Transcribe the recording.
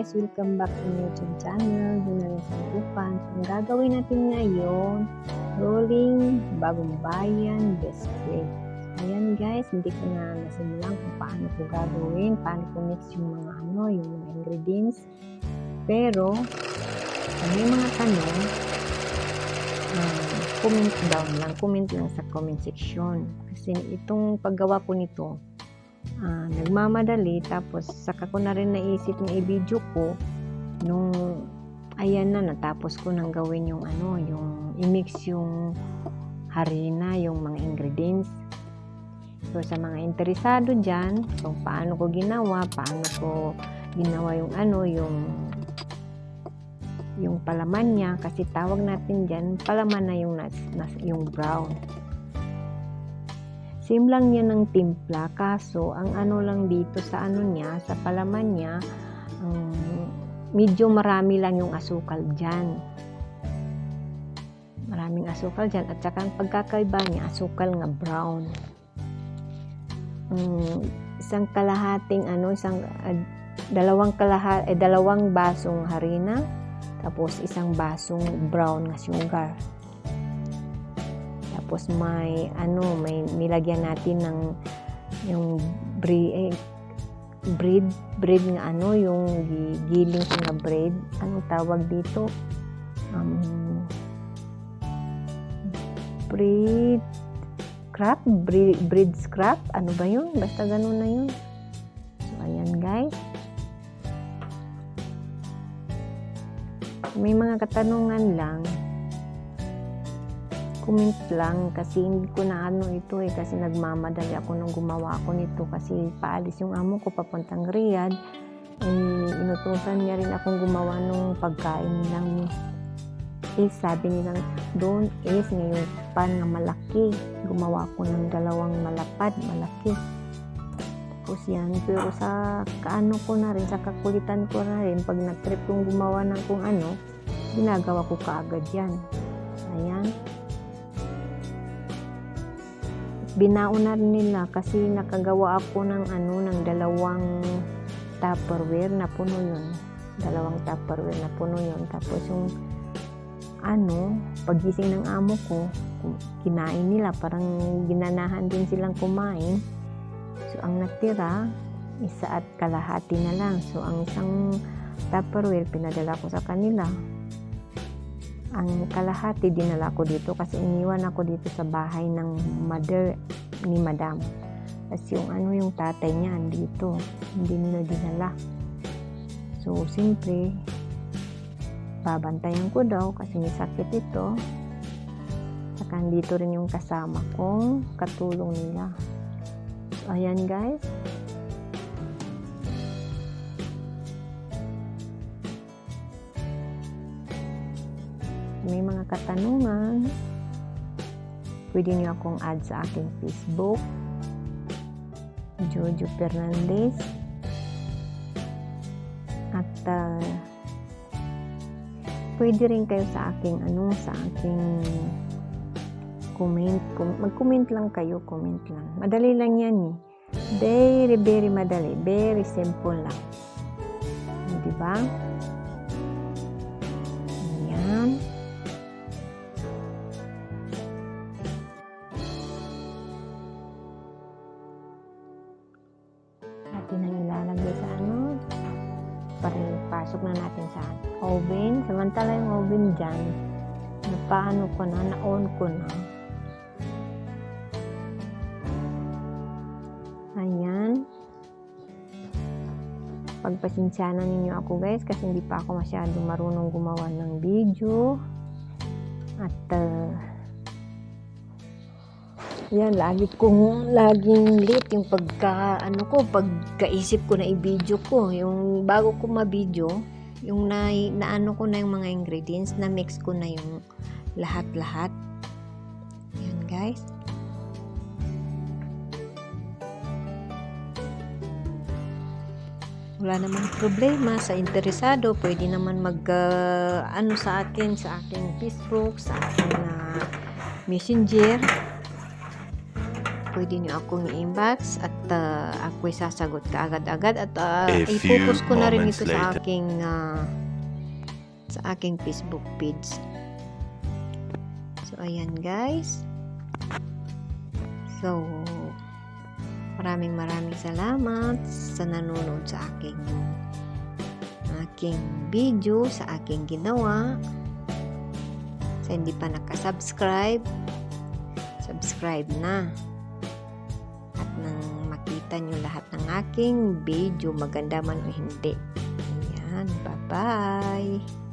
guys, welcome back to my YouTube channel, Huna rin sa Upan. So, ang gagawin natin ngayon, rolling bagong bayan biscuit. So, ayan guys, hindi ko na nasimulan kung paano ko gagawin, paano ko mix yung mga yung mga ingredients. Pero, kung may mga tanong, comment lang sa comment section. Kasi itong paggawa ko nito, nagmamadali, tapos saka ko na rin naisip na i-video ko nung ayan na, natapos ko nang gawin yung yung i-mix yung harina, yung mga ingredients. So sa mga interesado dyan kung paano ko ginawa yung yung palaman niya, kasi tawag natin dyan palaman na yung brown. Same lang yan ng timpla, kaso ang lang dito sa sa palaman niya, medyo marami lang yung asukal dyan. Maraming asukal dyan, at saka ang pagkakaiba niya, asukal nga brown. Isang kalahating dalawang basong harina, tapos isang basong brown nga sugar. Tapos may nilagyan natin ng yung bread nga yung giling nga bread. Anong tawag dito? Bread scrap. Ano ba yun? Basta ganun na yun. So, ayan guys. May mga katanungan lang, comment lang, kasi hindi ko na ito kasi nagmamadali ako nung gumawa ako nito, kasi paalis yung amo ko papuntang Riyadh. Inutusan niya rin akong gumawa nung pagkain ng sabi nilang doon ngayong pan na malaki, gumawa ko ng dalawang malapad malaki. Tapos yan, pero sa ko na rin, sa kakulitan ko na rin, pag nag-trip kong gumawa ng kung ginagawa ko kaagad yan. Ayan, binauna nila kasi nakagawa ako ng dalawang Tupperware na puno yun. Tapos yung pagising ng amo ko, kinain nila, parang ginanahan din silang kumain. So ang natira, 1.5 na lang. So ang isang Tupperware pinadala ko sa kanila. Ang kalahati dinala ko dito kasi iniwan ako dito sa bahay ng mother ni madam. Kasi yung tatay niya andito, hindi nila dinala. So siyempre, babantayan ko daw kasi may sakit ito. Saka dito rin yung kasama kong katulong nila. So ayan guys. May mga katanungan, pwede niyo akong add sa aking Facebook, Jojo Fernandez, at pwede rin kayo sa aking comment. Mag-comment lang kayo, comment lang. Madali lang yan eh. Very, very madali. Very simple lang. Diba? Ayan. Natin ang ilalagay sa para pasok na natin sa oven. Samantala yung oven dyan, na-on ko na. Ayan. Pagpasensyanan ninyo ako guys, kasi hindi pa ako masyadong marunong gumawa ng video. At yan, laging late yung pagkaisip ko na i-video ko. Yung bago ko ma-video, yung naano ko na yung mga ingredients, na mix ko na yung lahat-lahat. Yan guys. Wala namang problema, sa interesado pwede naman sa aking Facebook, sa aking messenger. pwede nyo akong i-inbox at ako'y sasagot ka agad-agad at A few ipopost ko na rin moments ito sa later. aking Facebook page. So, ayan guys. So, maraming salamat sa nanonood sa aking video, sa aking ginawa. Sa hindi pa nakasubscribe, subscribe na. At nang makita nyo lahat ng aking video, maganda man o hindi. Ayan, bye-bye!